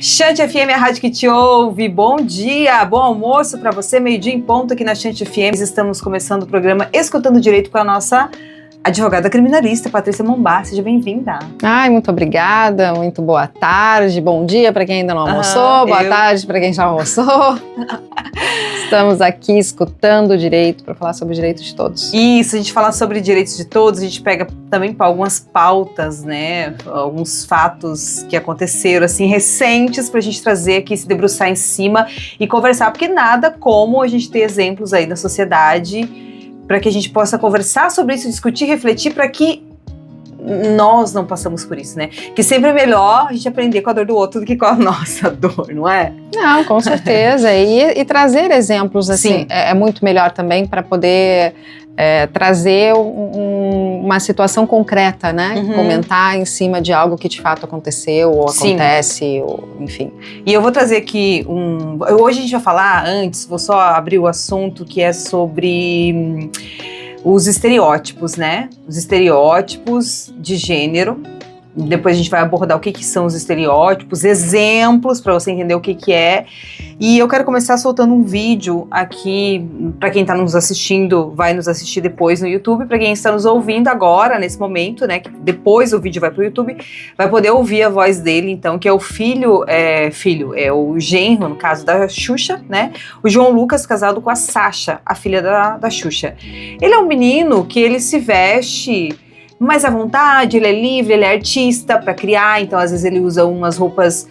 Chante FM, a rádio que te ouve. Bom dia, bom almoço para você, meio-dia em ponto aqui na Chante FM. Estamos começando o programa Escutando Direito com a nossa advogada criminalista, Patrícia Mombá. Seja bem-vinda. Ai, muito obrigada, muito boa tarde, bom dia para quem ainda não almoçou, boa tarde para quem já almoçou. Estamos aqui escutando o direito para falar sobre o direito de todos. Isso, a gente fala sobre direitos de todos, a gente pega também para algumas pautas, né, alguns fatos que aconteceram, assim, recentes, para a gente trazer aqui, se debruçar em cima e conversar, porque nada como a gente ter exemplos aí da sociedade para que a gente possa conversar sobre isso, discutir, refletir, para que nós não passamos por isso, né? Que sempre é melhor a gente aprender com a dor do outro do que com a nossa dor, não é? Não, com certeza. E trazer exemplos, assim, é muito melhor também para poder trazer uma situação concreta, né? Uhum. Comentar em cima de algo que de fato aconteceu ou acontece, ou, enfim. E eu vou trazer aqui hoje a gente vai falar, antes, vou só abrir o assunto que é sobre os estereótipos, né? Os estereótipos de gênero. Depois a gente vai abordar o que são os estereótipos, exemplos para você entender o que é. E eu quero começar soltando um vídeo aqui, para quem está nos assistindo, vai nos assistir depois no YouTube, para quem está nos ouvindo agora, nesse momento, né, que depois o vídeo vai para o YouTube, vai poder ouvir a voz dele, então, que é o é o genro, no caso da Xuxa, né, o João Lucas, casado com a Sasha, a filha da Xuxa. Ele é um menino que ele se veste mais à vontade, ele é livre, ele é artista para criar, então às vezes ele usa umas roupas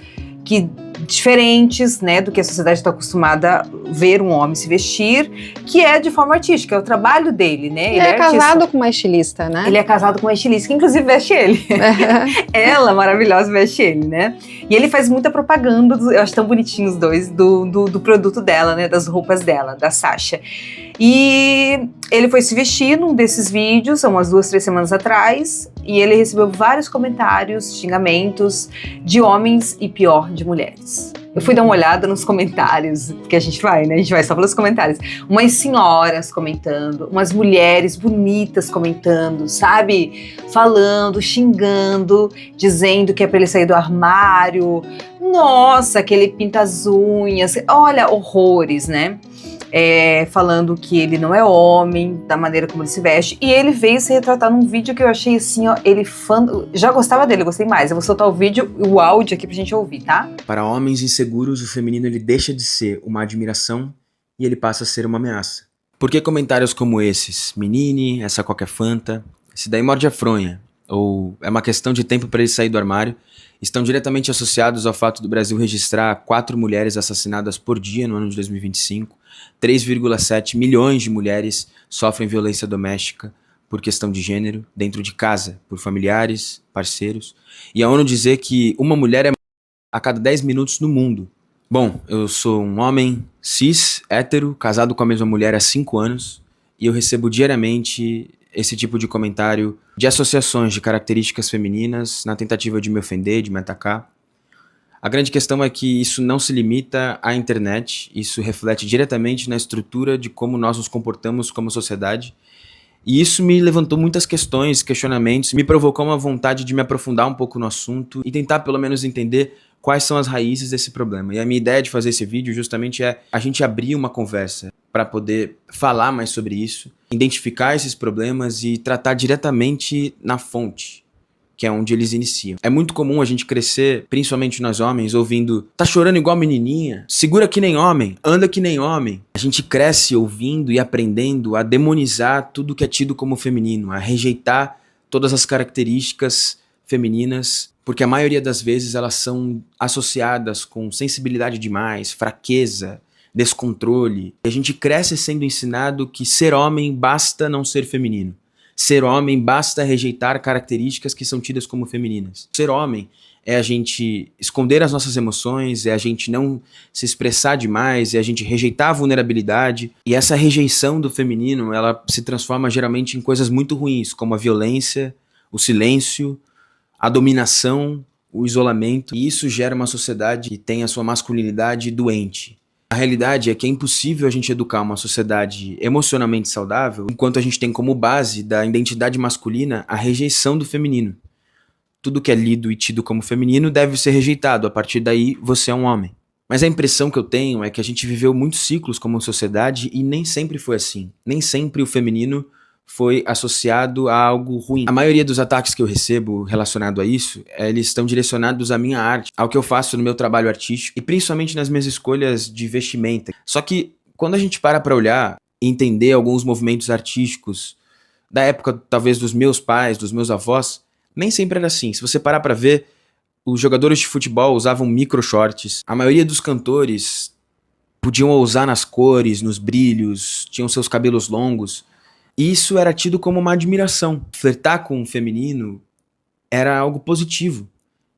diferentes, né, do que a sociedade está acostumada a ver um homem se vestir, que é de forma artística, é o trabalho dele, né? Ele é casado com uma estilista, né? Ele é casado com uma estilista, que inclusive veste ele. Ela, maravilhosa, veste ele, né? E ele faz muita propaganda, eu acho tão bonitinhos os dois, do produto dela, né, das roupas dela, da Sasha. E ele foi se vestir num desses vídeos, há umas 2, 3 semanas atrás, e ele recebeu vários comentários, xingamentos de homens e pior, de mulheres. Eu fui dar uma olhada nos comentários, que a gente vai, né? A gente vai só pelos comentários. Umas senhoras comentando, umas mulheres bonitas comentando, sabe? Falando, xingando, dizendo que é pra ele sair do armário. Nossa, que ele pinta as unhas. Olha, horrores, né? Falando que ele não é homem, da maneira como ele se veste, e ele veio se retratar num vídeo que eu achei assim, ó, já gostava dele, eu gostei mais, eu vou soltar o áudio aqui pra gente ouvir, tá? Para homens inseguros, o feminino ele deixa de ser uma admiração e ele passa a ser uma ameaça. Por que comentários como esses? Menine, essa qualquer fanta, esse daí morde a fronha, ou é uma questão de tempo para ele sair do armário, estão diretamente associados ao fato do Brasil registrar 4 mulheres assassinadas por dia no ano de 2025, 3,7 milhões de mulheres sofrem violência doméstica por questão de gênero, dentro de casa, por familiares, parceiros, e a ONU dizer que uma mulher é a cada 10 minutos no mundo. Bom, eu sou um homem cis, hétero, casado com a mesma mulher há 5 anos, e eu recebo diariamente esse tipo de comentário de associações de características femininas na tentativa de me ofender, de me atacar. A grande questão é que isso não se limita à internet, isso reflete diretamente na estrutura de como nós nos comportamos como sociedade, e isso me levantou muitas questões, questionamentos, me provocou uma vontade de me aprofundar um pouco no assunto e tentar pelo menos entender quais são as raízes desse problema. E a minha ideia de fazer esse vídeo justamente é a gente abrir uma conversa para poder falar mais sobre isso, identificar esses problemas e tratar diretamente na fonte, que é onde eles iniciam. É muito comum a gente crescer, principalmente nós homens, ouvindo tá chorando igual menininha, segura que nem homem, anda que nem homem. A gente cresce ouvindo e aprendendo a demonizar tudo que é tido como feminino, a rejeitar todas as características femininas, porque a maioria das vezes elas são associadas com sensibilidade demais, fraqueza, descontrole. E a gente cresce sendo ensinado que ser homem basta não ser feminino. Ser homem basta rejeitar características que são tidas como femininas. Ser homem é a gente esconder as nossas emoções, é a gente não se expressar demais, é a gente rejeitar a vulnerabilidade. E essa rejeição do feminino, ela se transforma geralmente em coisas muito ruins, como a violência, o silêncio, a dominação, o isolamento. E isso gera uma sociedade que tem a sua masculinidade doente. A realidade é que é impossível a gente educar uma sociedade emocionalmente saudável enquanto a gente tem como base da identidade masculina a rejeição do feminino. tudo que é lido e tido como feminino deve ser rejeitado, a partir daí você é um homem. Mas a impressão que eu tenho é que a gente viveu muitos ciclos como sociedade e nem sempre foi assim. Nem sempre o feminino foi associado a algo ruim. A maioria dos ataques que eu recebo relacionado a isso, eles estão direcionados à minha arte, ao que eu faço no meu trabalho artístico e principalmente nas minhas escolhas de vestimenta. Só que quando a gente para olhar e entender alguns movimentos artísticos da época talvez dos meus pais, dos meus avós, nem sempre era assim. Se você parar pra ver, os jogadores de futebol usavam micro shorts. A maioria dos cantores podiam ousar nas cores, nos brilhos, tinham seus cabelos longos. E isso era tido como uma admiração. Flertar com o feminino era algo positivo.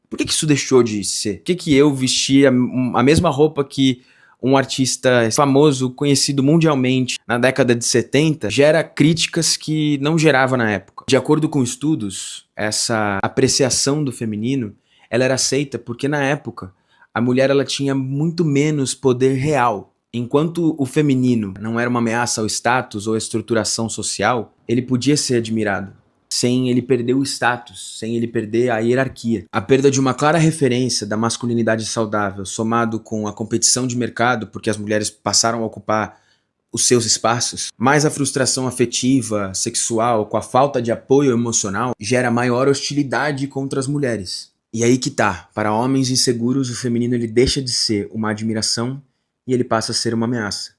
Por que isso deixou de ser? Por que eu vestia a mesma roupa que um artista famoso, conhecido mundialmente na década de 70, gera críticas que não gerava na época? De acordo com estudos, essa apreciação do feminino, ela era aceita porque na época a mulher ela tinha muito menos poder real. Enquanto o feminino não era uma ameaça ao status ou à estruturação social, ele podia ser admirado, sem ele perder o status, sem ele perder a hierarquia. A perda de uma clara referência da masculinidade saudável, somado com a competição de mercado, porque as mulheres passaram a ocupar os seus espaços, mais a frustração afetiva, sexual, com a falta de apoio emocional, gera maior hostilidade contra as mulheres. E aí que tá, para homens inseguros, o feminino ele deixa de ser uma admiração e ele passa a ser uma ameaça.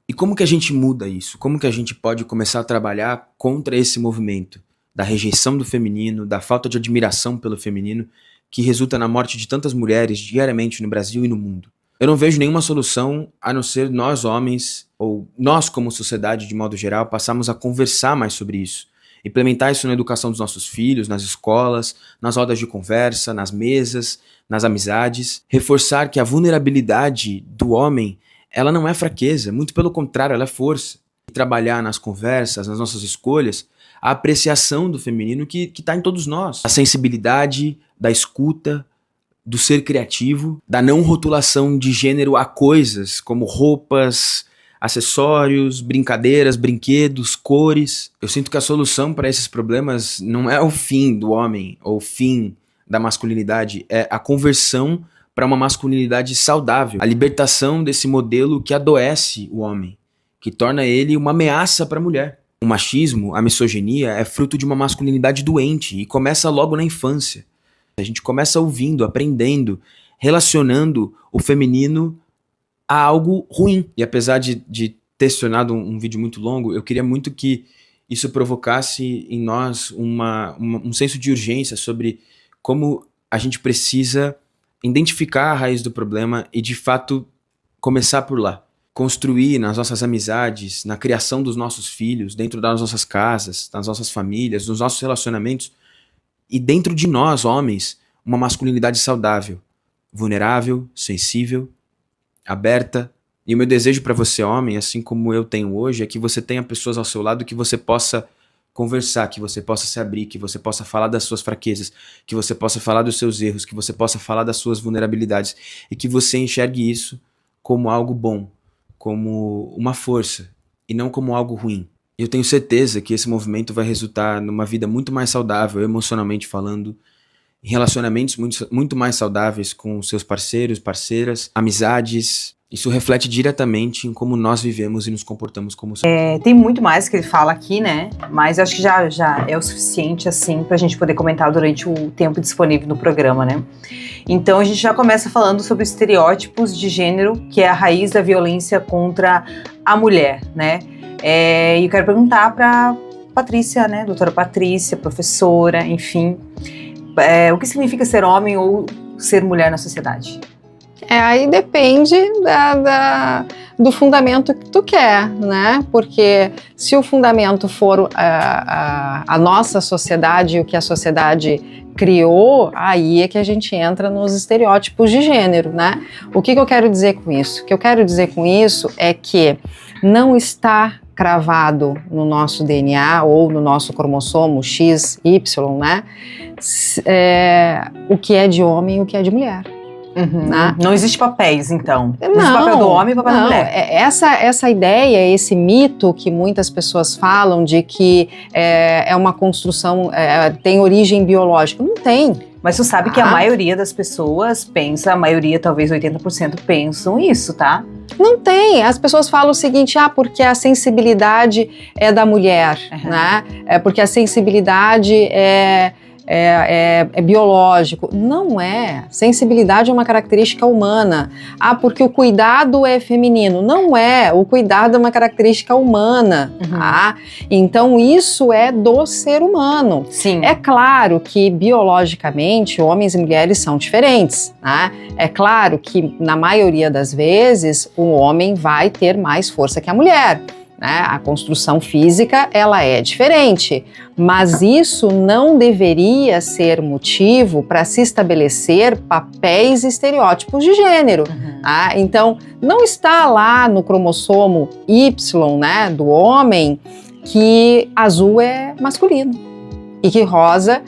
E como que a gente muda isso? Como que a gente pode começar a trabalhar contra esse movimento da rejeição do feminino, da falta de admiração pelo feminino, que resulta na morte de tantas mulheres diariamente no Brasil e no mundo? Eu não vejo nenhuma solução a não ser nós homens, ou nós como sociedade de modo geral, passarmos a conversar mais sobre isso. Implementar isso na educação dos nossos filhos, nas escolas, nas rodas de conversa, nas mesas, nas amizades. Reforçar que a vulnerabilidade do homem, ela não é fraqueza, muito pelo contrário, ela é força. E trabalhar nas conversas, nas nossas escolhas, a apreciação do feminino que está em todos nós. A sensibilidade, da escuta, do ser criativo, da não rotulação de gênero a coisas, como roupas, acessórios, brincadeiras, brinquedos, cores. Eu sinto que a solução para esses problemas não é o fim do homem ou o fim da masculinidade, é a conversão para uma masculinidade saudável, a libertação desse modelo que adoece o homem, que torna ele uma ameaça para a mulher. O machismo, a misoginia, é fruto de uma masculinidade doente e começa logo na infância. A gente começa ouvindo, aprendendo, relacionando o feminino a algo ruim. E apesar de ter se tornado um vídeo muito longo, eu queria muito que isso provocasse em nós um senso de urgência sobre como a gente precisa identificar a raiz do problema e, de fato, começar por lá. Construir nas nossas amizades, na criação dos nossos filhos, dentro das nossas casas, das nossas famílias, nos nossos relacionamentos, e dentro de nós, homens, uma masculinidade saudável, vulnerável, sensível, aberta. E o meu desejo para você, homem, assim como eu tenho hoje, é que você tenha pessoas ao seu lado que você possa conversar, que você possa se abrir, que você possa falar das suas fraquezas, que você possa falar dos seus erros, que você possa falar das suas vulnerabilidades e que você enxergue isso como algo bom, como uma força e não como algo ruim. Eu tenho certeza que esse movimento vai resultar numa vida muito mais saudável, emocionalmente falando, em relacionamentos muito mais saudáveis com seus parceiros, parceiras, amizades. Isso reflete diretamente em como nós vivemos e nos comportamos como sociedade. Tem muito mais que ele fala aqui, né? Mas eu acho que já é o suficiente, assim, pra gente poder comentar durante o tempo disponível no programa, né? Então a gente já começa falando sobre estereótipos de gênero, que é a raiz da violência contra a mulher, né? E eu quero perguntar pra Patrícia, né? Doutora Patrícia, professora, enfim. O que significa ser homem ou ser mulher na sociedade? Aí depende do fundamento que tu quer, né? Porque se o fundamento for a nossa sociedade e o que a sociedade criou, aí é que a gente entra nos estereótipos de gênero, né? O que eu quero dizer com isso? O que eu quero dizer com isso é que não está cravado no nosso DNA ou no nosso cromossomo X, Y, né? O que é de homem e o que é de mulher. Né? Não existe papéis, então. Não existe papel do homem e papel da mulher. Essa ideia, esse mito que muitas pessoas falam de que é uma construção, tem origem biológica. Não tem. Mas tu sabe que a maioria das pessoas pensa, a maioria, talvez 80%, pensam isso, tá? Não tem. As pessoas falam o seguinte, porque a sensibilidade é da mulher, né? Porque a sensibilidade é biológico. Não é. Sensibilidade é uma característica humana. Porque o cuidado é feminino. Não é. O cuidado é uma característica humana. Então, isso é do ser humano. Sim. É claro que, biologicamente, homens e mulheres são diferentes. Né? É claro que, na maioria das vezes, o homem vai ter mais força que a mulher. Né? A construção física, ela é diferente, mas isso não deveria ser motivo para se estabelecer papéis e estereótipos de gênero. Então, não está lá no cromossomo Y, né, do homem, que azul é masculino e que rosa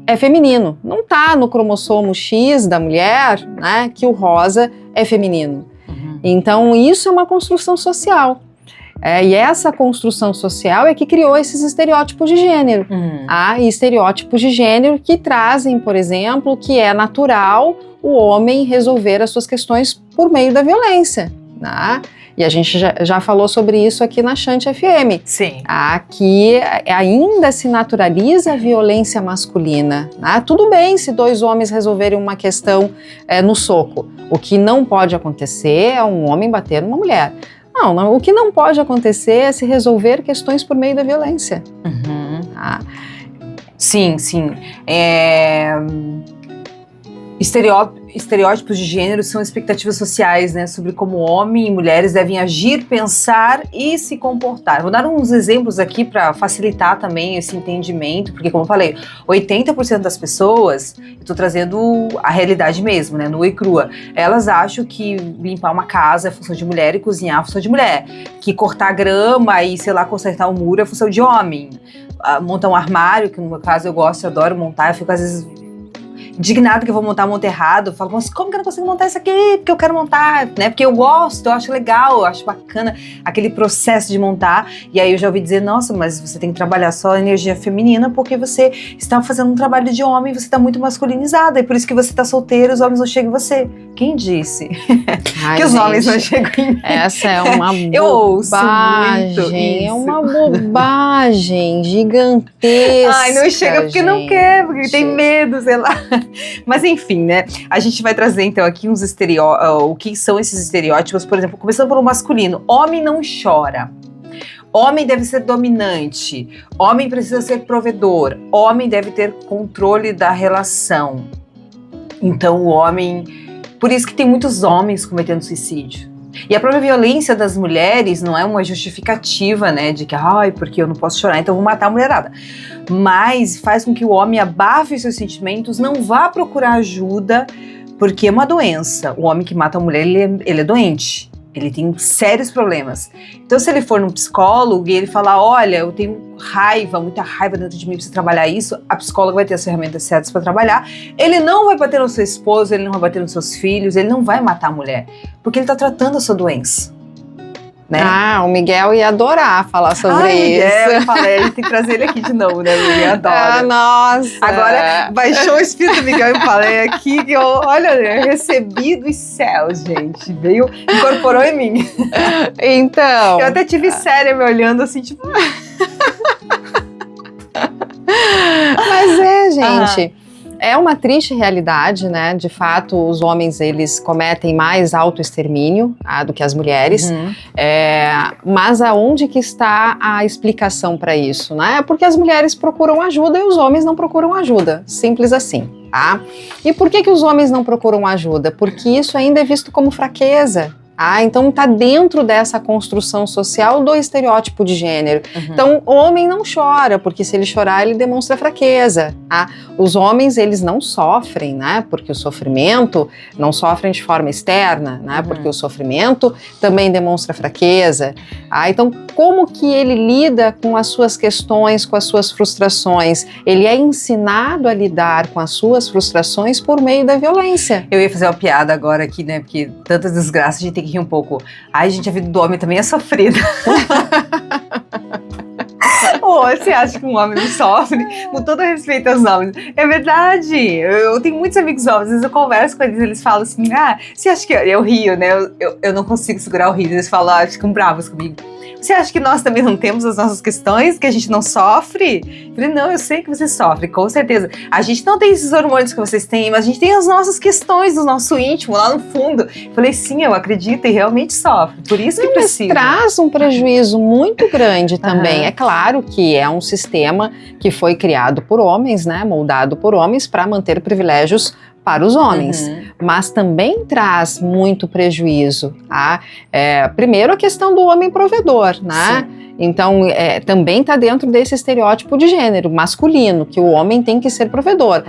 é feminino. Não está no cromossomo X da mulher, né, que o rosa é feminino. Então, isso é uma construção social. E essa construção social é que criou esses estereótipos de gênero. E estereótipos de gênero que trazem, por exemplo, que é natural o homem resolver as suas questões por meio da violência. Né? E a gente já falou sobre isso aqui na Chante FM. Sim. Que ainda se naturaliza a violência masculina. Né? Tudo bem se dois homens resolverem uma questão no soco. O que não pode acontecer é um homem bater numa mulher. Não, o que não pode acontecer é se resolver questões por meio da violência. Sim. Estereótipos de gênero são expectativas sociais, né, sobre como homens e mulheres devem agir, pensar e se comportar. Vou dar uns exemplos aqui para facilitar também esse entendimento, porque, como eu falei, 80% das pessoas, eu estou trazendo a realidade mesmo, né, nua e crua, elas acham que limpar uma casa é função de mulher e cozinhar é função de mulher, que cortar grama e, sei lá, consertar um muro é função de homem, montar um armário, que no meu caso eu gosto, eu adoro montar, eu fico às vezes indignado que eu vou montar um monte errado, eu falo, mas como que eu não consigo montar isso aqui? Porque eu quero montar, né? Porque eu gosto, eu acho legal, eu acho bacana aquele processo de montar. E aí eu já ouvi dizer, nossa, mas você tem que trabalhar só a energia feminina porque você está fazendo um trabalho de homem, você está muito masculinizada, e por isso que você está solteiro, os homens não chegam em você. Quem disse? Que os homens não chegam em mim. Essa é uma bobagem. Eu ouço muito isso. É uma bobagem gigantesca. Ai, não chega porque não quer, porque tem medo, sei lá. Mas enfim, né? A gente vai trazer então aqui uns estereótipos, o que são esses estereótipos, por exemplo, começando pelo masculino. Homem não chora. Homem deve ser dominante. Homem precisa ser provedor. Homem deve ter controle da relação. Então o homem... Por isso que tem muitos homens cometendo suicídio. E a própria violência das mulheres não é uma justificativa, né, de que, porque eu não posso chorar, então eu vou matar a mulherada. Mas faz com que o homem abafe os seus sentimentos, não vá procurar ajuda, porque é uma doença. O homem que mata a mulher, ele é doente. Ele tem sérios problemas. Então, se ele for num psicólogo e ele falar, olha, eu tenho raiva, muita raiva dentro de mim, preciso trabalhar isso, a psicóloga vai ter as ferramentas certas para trabalhar. Ele não vai bater no seu esposo, ele não vai bater nos seus filhos, ele não vai matar a mulher, porque ele está tratando a sua doença. Né? O Miguel ia adorar falar sobre isso. Miguel, eu falei, a gente tem que trazer ele aqui de novo, né? Ele adora. Nossa! Agora, baixou o espírito do Miguel, eu falei aqui, que eu recebi dos céus, gente. Veio, incorporou em mim. Então... Eu até tive séria me olhando assim, tipo... Mas gente... É uma triste realidade, né? De fato, os homens, eles cometem mais autoextermínio do que as mulheres. Mas aonde que está a explicação para isso, né? Porque as mulheres procuram ajuda e os homens não procuram ajuda. Simples assim, tá? E por que os homens não procuram ajuda? Porque isso ainda é visto como fraqueza. Então está dentro dessa construção social do estereótipo de gênero. Então o homem não chora, porque se ele chorar ele demonstra fraqueza. Os homens, eles não sofrem, né? Porque o sofrimento não sofrem de forma externa, né? Porque o sofrimento também demonstra fraqueza. Então como que ele lida com as suas questões, com as suas frustrações? Ele é ensinado a lidar com as suas frustrações por meio da violência. Eu ia fazer uma piada agora aqui, né? Porque tantas desgraças, a gente tem que rir um pouco. Ai, gente, a vida do homem também é sofrida. Ou você acha que um homem não sofre? Com todo respeito aos homens. É verdade. Eu tenho muitos amigos homens, às vezes eu converso com eles falam assim, você acha que... Eu rio, né? Eu não consigo segurar o riso. Eles falam, ficam bravos comigo. Você acha que nós também não temos as nossas questões, que a gente não sofre? Eu falei, não, eu sei que você sofre, com certeza. A gente não tem esses hormônios que vocês têm, mas a gente tem as nossas questões do nosso íntimo, lá no fundo. Eu falei, sim, eu acredito e realmente sofre. Por isso que precisa. Mas traz um prejuízo muito grande também. É claro que é um sistema que foi criado por homens, né, moldado por homens para manter privilégios para os homens, mas também traz muito prejuízo. Primeiro a questão do homem provedor, né? Sim. Então, também está dentro desse estereótipo de gênero masculino, que o homem tem que ser provedor.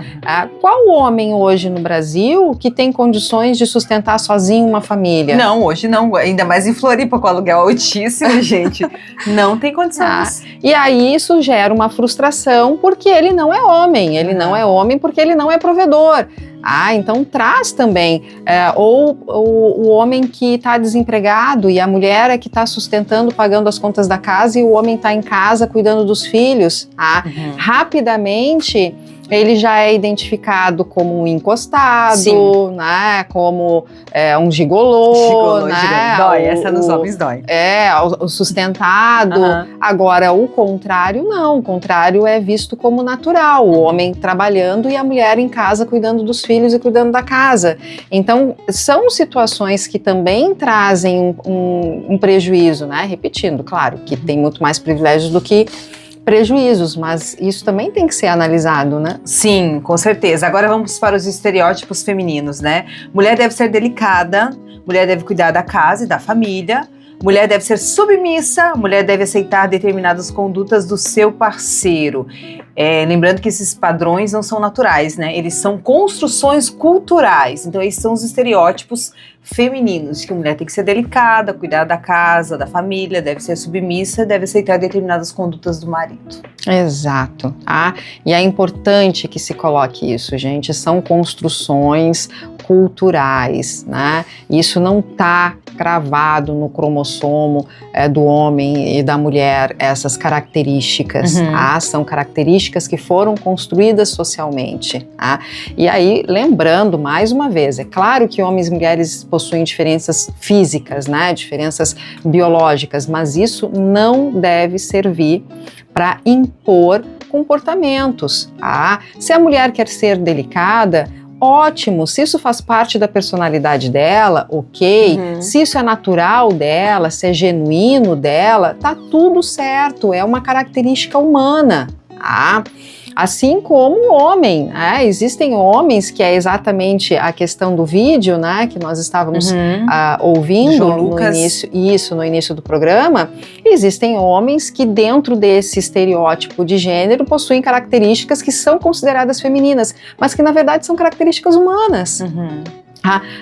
Qual homem hoje no Brasil que tem condições de sustentar sozinho uma família? Não, hoje não. Ainda mais em Floripa, com aluguel altíssimo, gente. Não tem condições. E aí isso gera uma frustração porque ele não é homem. Ele não é homem porque ele não é provedor. Então traz também, ou o homem que está desempregado e a mulher é que está sustentando, pagando as contas da casa e o homem está em casa cuidando dos filhos. Rapidamente ele já é identificado como um encostado, né, como um gigolô, né, dói, essa nos homens dói. O sustentado. Agora, o contrário não, o contrário é visto como natural, o homem trabalhando e a mulher em casa cuidando dos filhos e cuidando da casa. Então, são situações que também trazem um prejuízo, né, repetindo, claro, que tem muito mais privilégios do que prejuízos, mas isso também tem que ser analisado, né? Sim, com certeza. Agora vamos para os estereótipos femininos, né? Mulher deve ser delicada, mulher deve cuidar da casa e da família, mulher deve ser submissa, mulher deve aceitar determinadas condutas do seu parceiro. Lembrando que esses padrões não são naturais, né? Eles são construções culturais. Então, esses são os estereótipos femininos, que a mulher tem que ser delicada, cuidar da casa, da família, deve ser submissa, deve aceitar determinadas condutas do marido. Exato. E é importante que se coloque isso, gente. São construções culturais, né? Isso não está cravado no cromossomo do homem e da mulher, essas características. São características que foram construídas socialmente. E aí, lembrando mais uma vez, é claro que homens e mulheres possuem diferenças físicas, né? Diferenças biológicas, mas isso não deve servir para impor comportamentos. Se a mulher quer ser delicada, ótimo, se isso faz parte da personalidade dela, ok. Se isso é natural dela, se é genuíno dela, tá tudo certo, é uma característica humana. Assim como o homem, existem homens, que é exatamente a questão do vídeo, né, que nós estávamos ouvindo no início do programa. Existem homens que dentro desse estereótipo de gênero possuem características que são consideradas femininas, mas que na verdade são características humanas.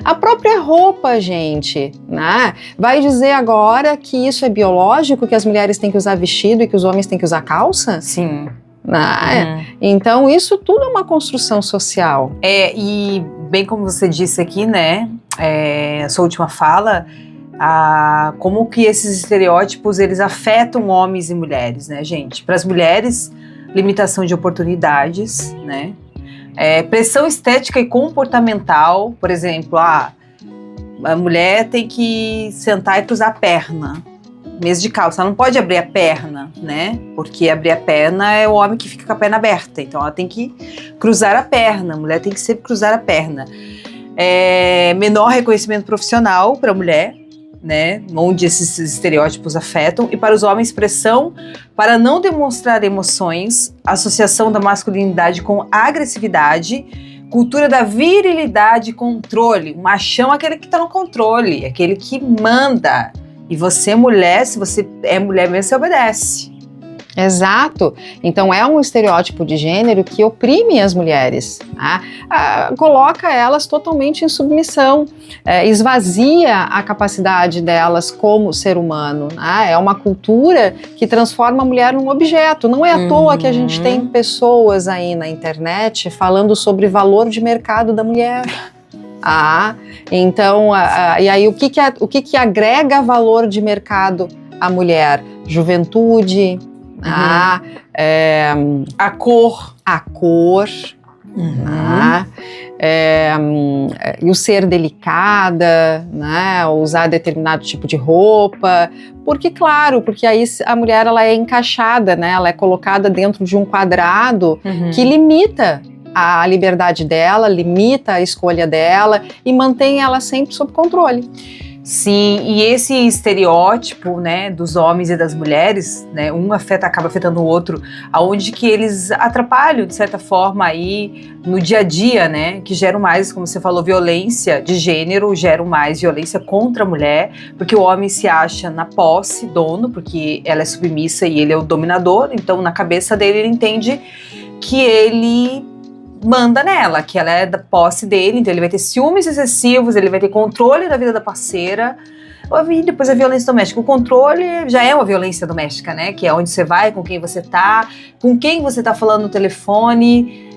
A própria roupa, gente, né? Vai dizer agora que isso é biológico, que as mulheres têm que usar vestido e que os homens têm que usar calça? Sim. Então isso tudo é uma construção social. E bem como você disse aqui, né, a sua última fala, como que esses estereótipos eles afetam homens e mulheres, né, gente? Para as mulheres, limitação de oportunidades, né, pressão estética e comportamental, por exemplo, a mulher tem que sentar e cruzar a perna. Mesmo de calça, ela não pode abrir a perna, né? Porque abrir a perna é o homem que fica com a perna aberta. Então ela tem que cruzar a perna, a mulher tem que sempre cruzar a perna. Menor reconhecimento profissional para a mulher, né? Onde esses estereótipos afetam. E para os homens, pressão para não demonstrar emoções, associação da masculinidade com agressividade, cultura da virilidade e controle. O machão é aquele que tá no controle, aquele que manda. E você, mulher, se você é mulher mesmo, você obedece. Exato. Então é um estereótipo de gênero que oprime as mulheres, né? Coloca elas totalmente em submissão, esvazia a capacidade delas como ser humano, né? É uma cultura que transforma a mulher num objeto. Não é à toa que a gente tem pessoas aí na internet falando sobre valor de mercado da mulher. Então, e aí o que agrega valor de mercado à mulher? Juventude, a cor, e o ser delicada, né? Usar determinado tipo de roupa, porque aí a mulher ela é encaixada, né? Ela é colocada dentro de um quadrado que limita a liberdade dela, limita a escolha dela e mantém ela sempre sob controle. Sim, e esse estereótipo, né, dos homens e das mulheres, né, um acaba afetando o outro, aonde que eles atrapalham, de certa forma, aí no dia a dia, né, que geram mais, como você falou, violência de gênero, geram mais violência contra a mulher, porque o homem se acha na posse, dono, porque ela é submissa e ele é o dominador, então na cabeça dele ele entende que ele manda nela, que ela é da posse dele, então ele vai ter ciúmes excessivos, ele vai ter controle da vida da parceira, e depois a violência doméstica. O controle já é uma violência doméstica, né, que é onde você vai, com quem você tá falando no telefone,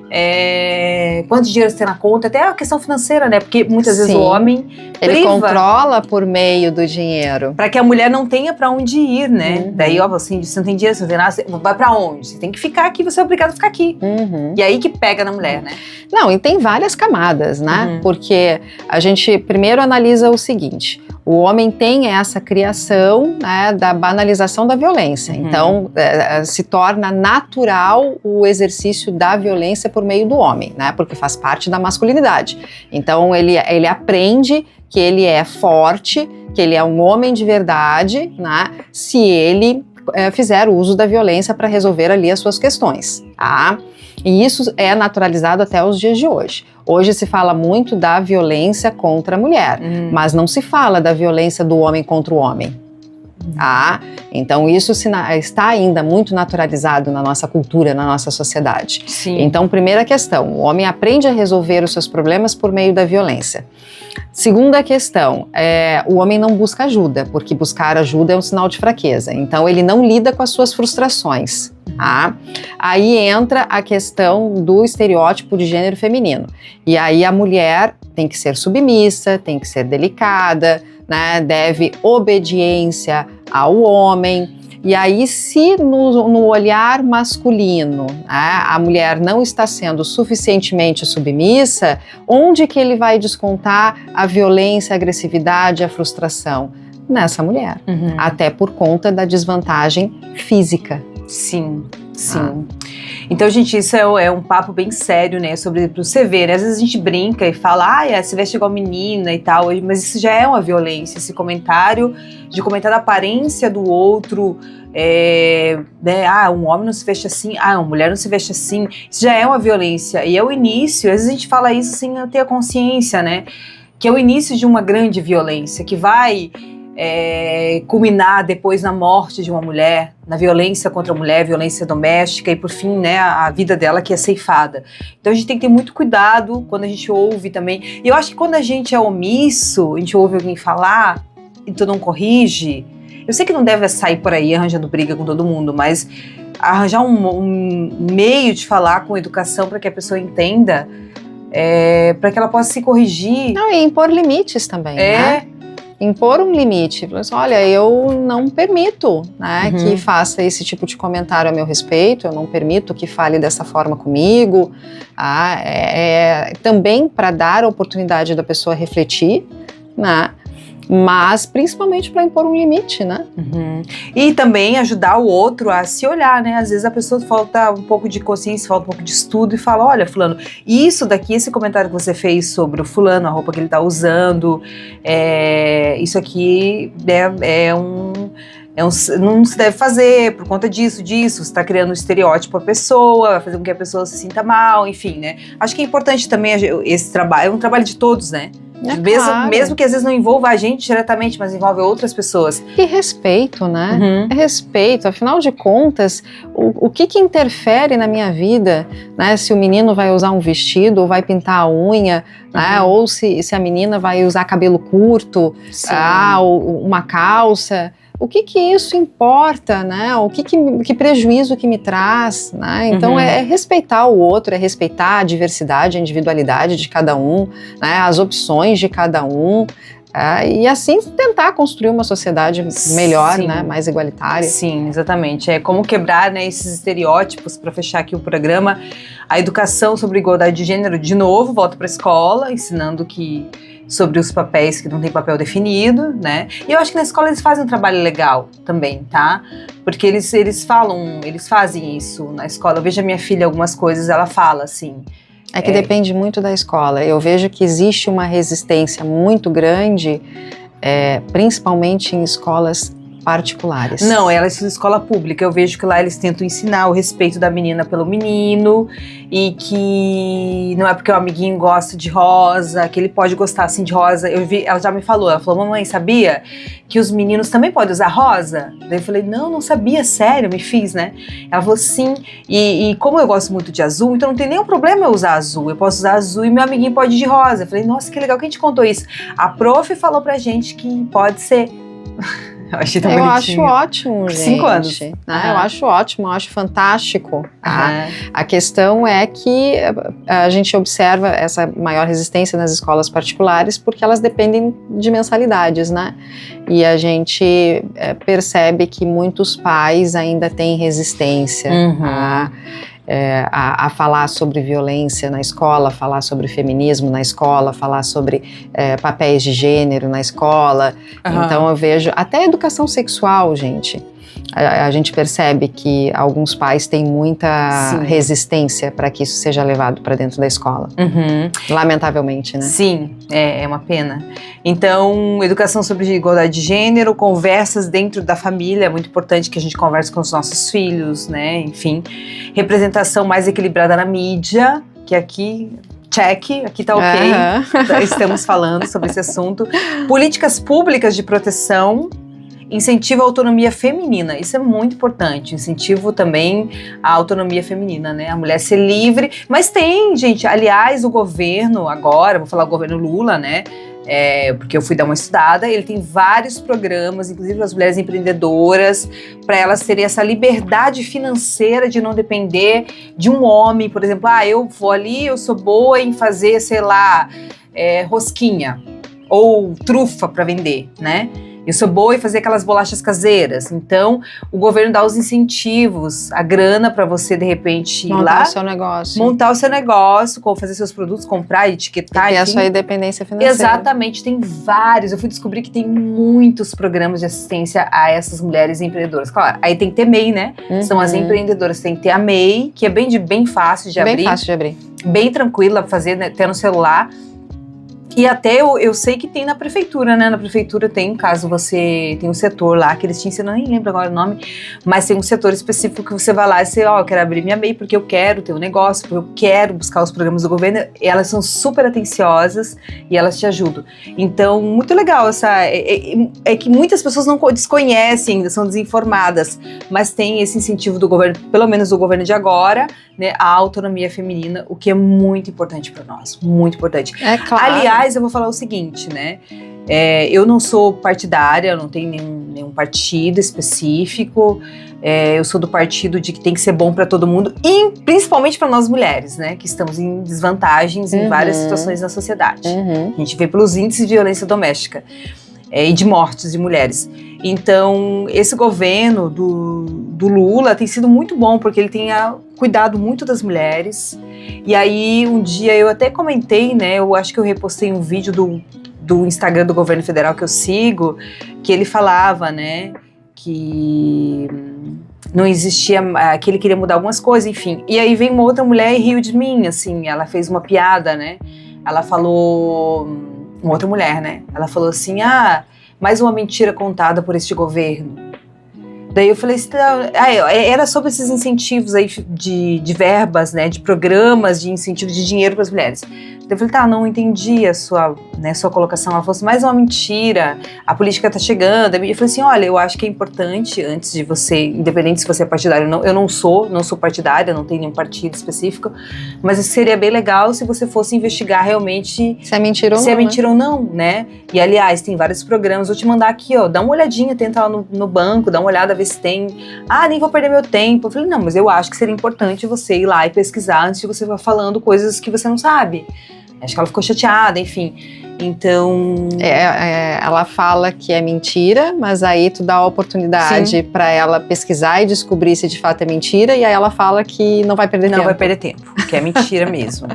quanto dinheiro você tem na conta, até a questão financeira, né, porque muitas vezes o homem ele controla por meio do dinheiro. Para que a mulher não tenha para onde ir, né? Daí, ó, assim, você não tem dinheiro, você não tem nada, você vai para onde? Você tem que ficar aqui, você é obrigado a ficar aqui. E aí que pega na mulher, né? Não, e tem várias camadas, né? Porque a gente primeiro analisa o seguinte: o homem tem essa criação, né, da banalização da violência. Então, se torna natural o exercício da violência por meio do homem, né? Porque faz parte da masculinidade. Então, ele aprende que ele é forte, que ele é um homem de verdade, né? Se ele fizer uso da violência para resolver ali as suas questões, tá? E isso é naturalizado até os dias de hoje. Hoje se fala muito da violência contra a mulher, mas não se fala da violência do homem contra o homem. Então isso está ainda muito naturalizado na nossa cultura, na nossa sociedade. Sim. Então, primeira questão, o homem aprende a resolver os seus problemas por meio da violência. Segunda questão, o homem não busca ajuda, porque buscar ajuda é um sinal de fraqueza. Então ele não lida com as suas frustrações. Aí entra a questão do estereótipo de gênero feminino. E aí a mulher tem que ser submissa, tem que ser delicada, né, deve obediência ao homem. E aí, se no olhar masculino, né, a mulher não está sendo suficientemente submissa, onde que ele vai descontar a violência, a agressividade, a frustração? Nessa mulher. Até por conta da desvantagem física. Sim. Então, gente, isso é um papo bem sério, né, sobre pro você ver, né, às vezes a gente brinca e fala, se veste igual menina e tal, mas isso já é uma violência, esse comentário de comentar da aparência do outro, né, um homem não se veste assim, uma mulher não se veste assim, isso já é uma violência, e é o início, às vezes a gente fala isso sem ter a consciência, né, que é o início de uma grande violência, que vai culminar depois na morte de uma mulher, na violência contra a mulher, violência doméstica e por fim, né, a vida dela que é ceifada. Então a gente tem que ter muito cuidado quando a gente ouve também. E eu acho que quando a gente é omisso, a gente ouve alguém falar e tu não corrige, eu sei que não deve sair por aí arranjando briga com todo mundo, mas arranjar um meio de falar com educação para que a pessoa entenda, para que ela possa se corrigir. Não, e impor limites também, né? Impor um limite, olha, eu não permito, né, que faça esse tipo de comentário a meu respeito, eu não permito que fale dessa forma comigo, também para dar a oportunidade da pessoa refletir, né, mas principalmente para impor um limite, né? E também ajudar o outro a se olhar, né? Às vezes a pessoa falta um pouco de consciência, falta um pouco de estudo e fala, olha, fulano, isso daqui, esse comentário que você fez sobre o fulano, a roupa que ele tá usando, isso aqui é Não se deve fazer por conta disso, você está criando um estereótipo à pessoa, vai fazer com que a pessoa se sinta mal, enfim, né? Acho que é importante também esse trabalho, é um trabalho de todos, né? Claro. Mesmo que às vezes não envolva a gente diretamente, mas envolve outras pessoas. E respeito, né? Respeito, afinal de contas, o que interfere na minha vida, né? Se o menino vai usar um vestido ou vai pintar a unha, né? Ou se a menina vai usar cabelo curto, ou uma calça. O que isso importa, né? Que prejuízo que me traz, né? Então é respeitar o outro, é respeitar a diversidade, a individualidade de cada um, né? As opções de cada um, e assim tentar construir uma sociedade melhor, né? Mais igualitária. Sim, exatamente. É como quebrar, né, esses estereótipos. Para fechar aqui o programa, a educação sobre igualdade de gênero, de novo, volta para a escola, ensinando sobre os papéis que não tem papel definido, né? E eu acho que na escola eles fazem um trabalho legal também, tá? Porque eles fazem isso na escola. Eu vejo a minha filha algumas coisas, ela fala assim. É que depende muito da escola. Eu vejo que existe uma resistência muito grande, principalmente em escolas particulares. Não, ela estuda escola pública. Eu vejo que lá eles tentam ensinar o respeito da menina pelo menino e que não é porque o amiguinho gosta de rosa, que ele pode gostar assim de rosa. Ela já me falou, mamãe, sabia que os meninos também podem usar rosa? Daí eu falei, não sabia, sério, me fiz, né? Ela falou, sim, e como eu gosto muito de azul, então não tem nenhum problema eu usar azul, eu posso usar azul e meu amiguinho pode ir de rosa. Eu falei, nossa, que legal que a gente contou isso. A prof falou pra gente que pode ser... Eu achei tão bonitinho. Acho ótimo, gente. 5 anos. Né? Eu acho ótimo, eu acho fantástico. Tá? Uhum. A questão é que a gente observa essa maior resistência nas escolas particulares porque elas dependem de mensalidades, né? E a gente percebe que muitos pais ainda têm resistência a falar sobre violência na escola, falar sobre feminismo na escola, falar sobre papéis de gênero na escola. Então eu vejo, até educação sexual, gente. A gente percebe que alguns pais têm muita resistência para que isso seja levado para dentro da escola. Lamentavelmente, né? Sim, é uma pena. Então, educação sobre igualdade de gênero, conversas dentro da família, é muito importante que a gente converse com os nossos filhos, né? Enfim, representação mais equilibrada na mídia, que aqui... Check, aqui tá ok, estamos falando sobre esse assunto. Políticas públicas de proteção, incentivo à autonomia feminina, isso é muito importante, incentivo também à autonomia feminina, né, a mulher ser livre, mas tem, gente, aliás, o governo agora, vou falar o governo Lula, né, porque eu fui dar uma estudada, ele tem vários programas, inclusive as mulheres empreendedoras, para elas terem essa liberdade financeira de não depender de um homem, por exemplo, eu vou ali, eu sou boa em fazer, sei lá, rosquinha, ou trufa para vender, né, eu sou boa em fazer aquelas bolachas caseiras. Então, o governo dá os incentivos, a grana para você, de repente, ir lá... Montar o seu negócio. Montar o seu negócio, fazer seus produtos, comprar, etiquetar. E a sua independência financeira. Exatamente, tem vários. Eu fui descobrir que tem muitos programas de assistência a essas mulheres empreendedoras. Claro, aí tem que ter MEI, né? São as empreendedoras. Tem que ter a MEI, que é bem fácil de abrir. Bem fácil de abrir. Bem tranquila pra fazer, né? Ter no celular. E até eu sei que tem na prefeitura, né? Na prefeitura tem, caso você tem um setor lá que eles te ensinam, nem lembro agora o nome, mas tem um setor específico que você vai lá e você, eu quero abrir minha MEI porque eu quero ter um negócio, porque eu quero buscar os programas do governo. E elas são super atenciosas e elas te ajudam. Então, muito legal é que muitas pessoas não desconhecem, ainda são desinformadas, mas tem esse incentivo do governo, pelo menos do governo de agora, né? A autonomia feminina, o que é muito importante para nós, muito importante. É claro. Aliás, eu vou falar o seguinte, né? Eu não sou partidária, eu não tenho nenhum partido específico. Eu sou do partido de que tem que ser bom para todo mundo, e principalmente para nós mulheres, né? Que estamos em desvantagens em várias situações na sociedade. A gente vê pelos índices de violência doméstica e de mortes de mulheres. Então, esse governo do Lula tem sido muito bom, porque ele tem cuidado muito das mulheres. E aí, um dia eu até comentei, né? Eu acho que eu repostei um vídeo do Instagram do governo federal que eu sigo, que ele falava, né? Que não existia, que ele queria mudar algumas coisas, enfim. E aí vem uma outra mulher e riu de mim, assim, ela fez uma piada, né? Ela falou, uma outra mulher, né? Ela falou assim, mais uma mentira contada por este governo. Daí eu falei, era sobre esses incentivos aí de verbas, né, de programas de incentivo de dinheiro para as mulheres. Daí eu falei, não entendi a sua colocação. Ela falou assim, mais uma mentira, a política tá chegando. Eu falei assim, olha, eu acho que é importante, antes de você, independente se você é partidário ou não, eu não sou partidária, não tenho nenhum partido específico, mas seria bem legal se você fosse investigar realmente se é mentira ou não, né? E aliás, tem vários programas, vou te mandar aqui, ó, dá uma olhadinha, tenta lá no banco, dá uma olhada, ver se tem. Nem vou perder meu tempo. Eu falei, não, mas eu acho que seria importante você ir lá e pesquisar antes de você ir falando coisas que você não sabe. Acho que ela ficou chateada, enfim. Então... ela fala que é mentira, mas aí tu dá a oportunidade para ela pesquisar e descobrir se de fato é mentira, e aí ela fala que não vai perder tempo. Não vai perder tempo, que é mentira mesmo.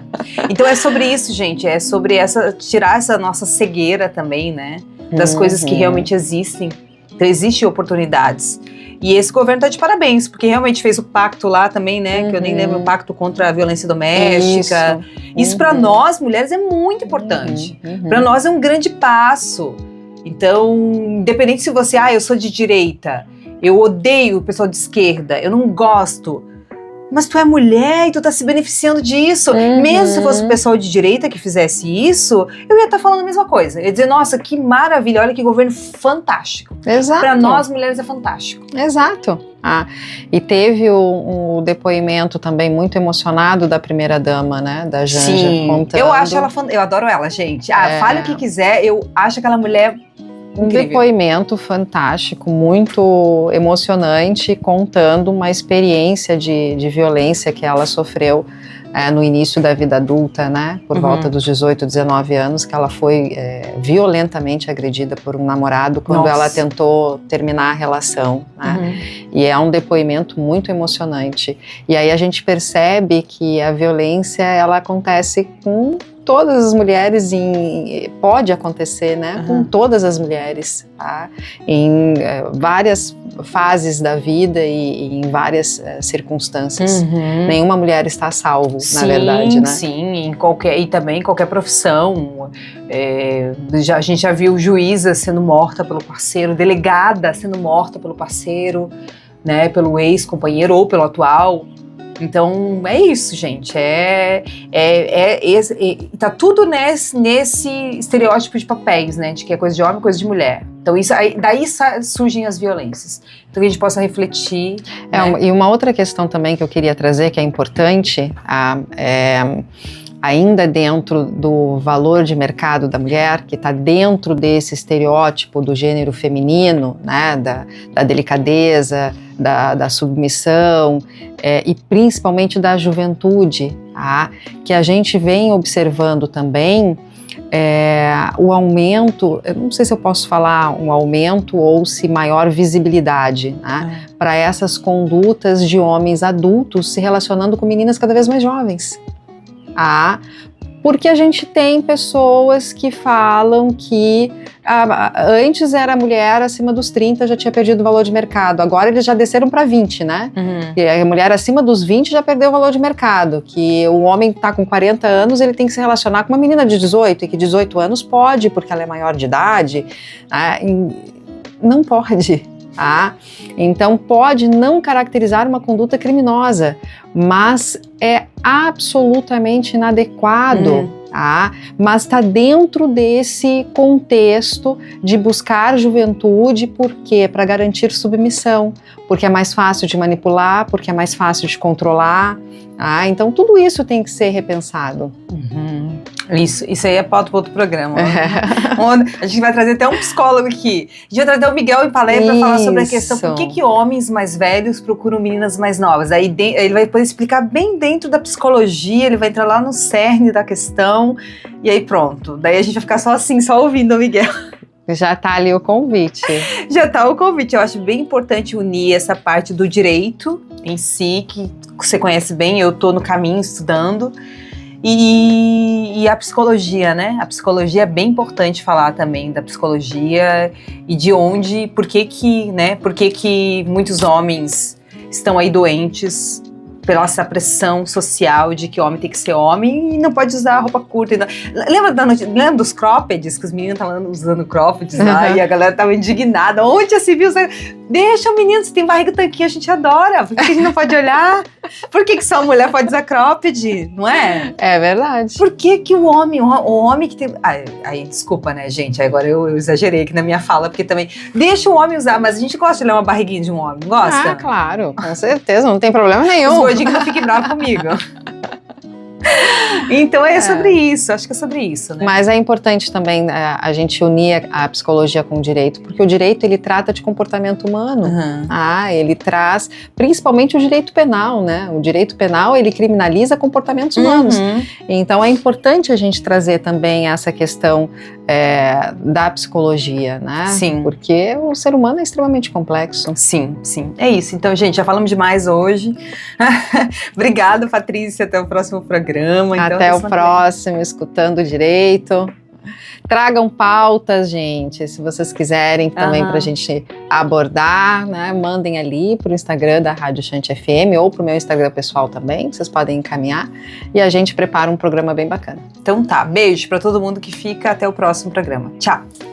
Então é sobre isso, gente, é sobre tirar essa nossa cegueira também, né? Das coisas que realmente existem. Então existem oportunidades. E esse governo tá de parabéns, porque realmente fez o pacto lá também, né? Que eu nem lembro, o pacto contra a violência doméstica. Isso para nós, mulheres, é muito importante. Para nós é um grande passo. Então, independente se você, eu sou de direita, eu odeio o pessoal de esquerda, eu não gosto. Mas tu é mulher e tu tá se beneficiando disso. Mesmo se fosse o pessoal de direita que fizesse isso, eu ia estar falando a mesma coisa. Eu ia dizer, nossa, que maravilha, olha que governo fantástico. Exato. Para nós, mulheres, é fantástico. Exato. E teve o depoimento também muito emocionado da primeira-dama, né, da Janja. Sim, contando. eu adoro ela, gente. Fale o que quiser, eu acho aquela mulher... Um incrível. Depoimento fantástico, muito emocionante, contando uma experiência de violência que ela sofreu no início da vida adulta, né? Por volta dos 18, 19 anos, que ela foi violentamente agredida por um namorado quando ela tentou terminar a relação, né? E é um depoimento muito emocionante. E aí a gente percebe que a violência, ela acontece com todas as mulheres, pode acontecer, né, com todas as mulheres, tá? Em várias fases da vida e em várias circunstâncias. Nenhuma mulher está a salvo, na verdade, né? Sim, e também em qualquer profissão. A gente já viu juíza sendo morta pelo parceiro, delegada sendo morta pelo parceiro, né, pelo ex-companheiro ou pelo atual. Então, é isso, gente. Tá tudo nesse estereótipo de papéis, né? De que é coisa de homem, coisa de mulher. Então, daí surgem as violências. Então, que a gente possa refletir. Né? E uma outra questão também que eu queria trazer, que é importante, ainda dentro do valor de mercado da mulher, que está dentro desse estereótipo do gênero feminino, né, da delicadeza, da submissão, e principalmente da juventude, que a gente vem observando também o aumento, eu não sei se eu posso falar um aumento ou se maior visibilidade, né, para essas condutas de homens adultos se relacionando com meninas cada vez mais jovens. Porque a gente tem pessoas que falam que antes era mulher acima dos 30 já tinha perdido o valor de mercado, agora eles já desceram para 20, né? E a mulher acima dos 20 já perdeu o valor de mercado, que o homem está com 40 anos, ele tem que se relacionar com uma menina de 18, e que 18 anos pode, porque ela é maior de idade, não pode. Então pode não caracterizar uma conduta criminosa, mas é absolutamente inadequado, mas está dentro desse contexto de buscar juventude, por quê? Para garantir submissão, porque é mais fácil de manipular, porque é mais fácil de controlar, então tudo isso tem que ser repensado. Isso aí é pauta para outro programa. A gente vai trazer até um psicólogo aqui. A gente vai trazer o Miguel em palestra para falar sobre a questão por que homens mais velhos procuram meninas mais novas. Aí ele vai poder explicar bem dentro da psicologia, ele vai entrar lá no cerne da questão e aí pronto. Daí a gente vai ficar só assim, só ouvindo o Miguel. Já tá ali o convite. Já tá o convite. Eu acho bem importante unir essa parte do direito em si, que você conhece bem, eu tô no caminho estudando. E a psicologia, né? A psicologia é bem importante falar também da psicologia e de onde, por que muitos homens estão aí doentes pela essa pressão social de que homem tem que ser homem e não pode usar roupa curta. Lembra dos croppeds, que os meninos estavam usando croppeds lá e a galera tava indignada. Onde já se viu? Deixa o menino, se tem barriga tanquinho, a gente adora. Por que a gente não pode olhar? Por que só a mulher pode usar cropped, não é? É verdade. Por que o homem que tem... Aí, desculpa, né, gente? Agora eu exagerei aqui na minha fala, porque também... Deixa o homem usar, mas a gente gosta de olhar uma barriguinha de um homem, gosta? Ah, claro, com certeza, não tem problema nenhum. Os gordinhos não fiquem bravos comigo. Então sobre isso, acho que é sobre isso, né? Mas é importante também a gente unir a psicologia com o direito, porque o direito ele trata de comportamento humano. Ele traz, principalmente o direito penal, né? O direito penal ele criminaliza comportamentos humanos. Então é importante a gente trazer também essa questão da psicologia, né? Sim. Porque o ser humano é extremamente complexo. Sim, sim. É isso. Então, gente, já falamos demais hoje. Obrigada, Patrícia. Até o próximo programa. Então, até o próximo, escutando direito. Tragam pautas, gente, se vocês quiserem também pra gente abordar, né? Mandem ali pro Instagram da Rádio Chante FM ou pro meu Instagram pessoal também, vocês podem encaminhar e a gente prepara um programa bem bacana. Então tá, beijo pra todo mundo que fica, até o próximo programa. Tchau!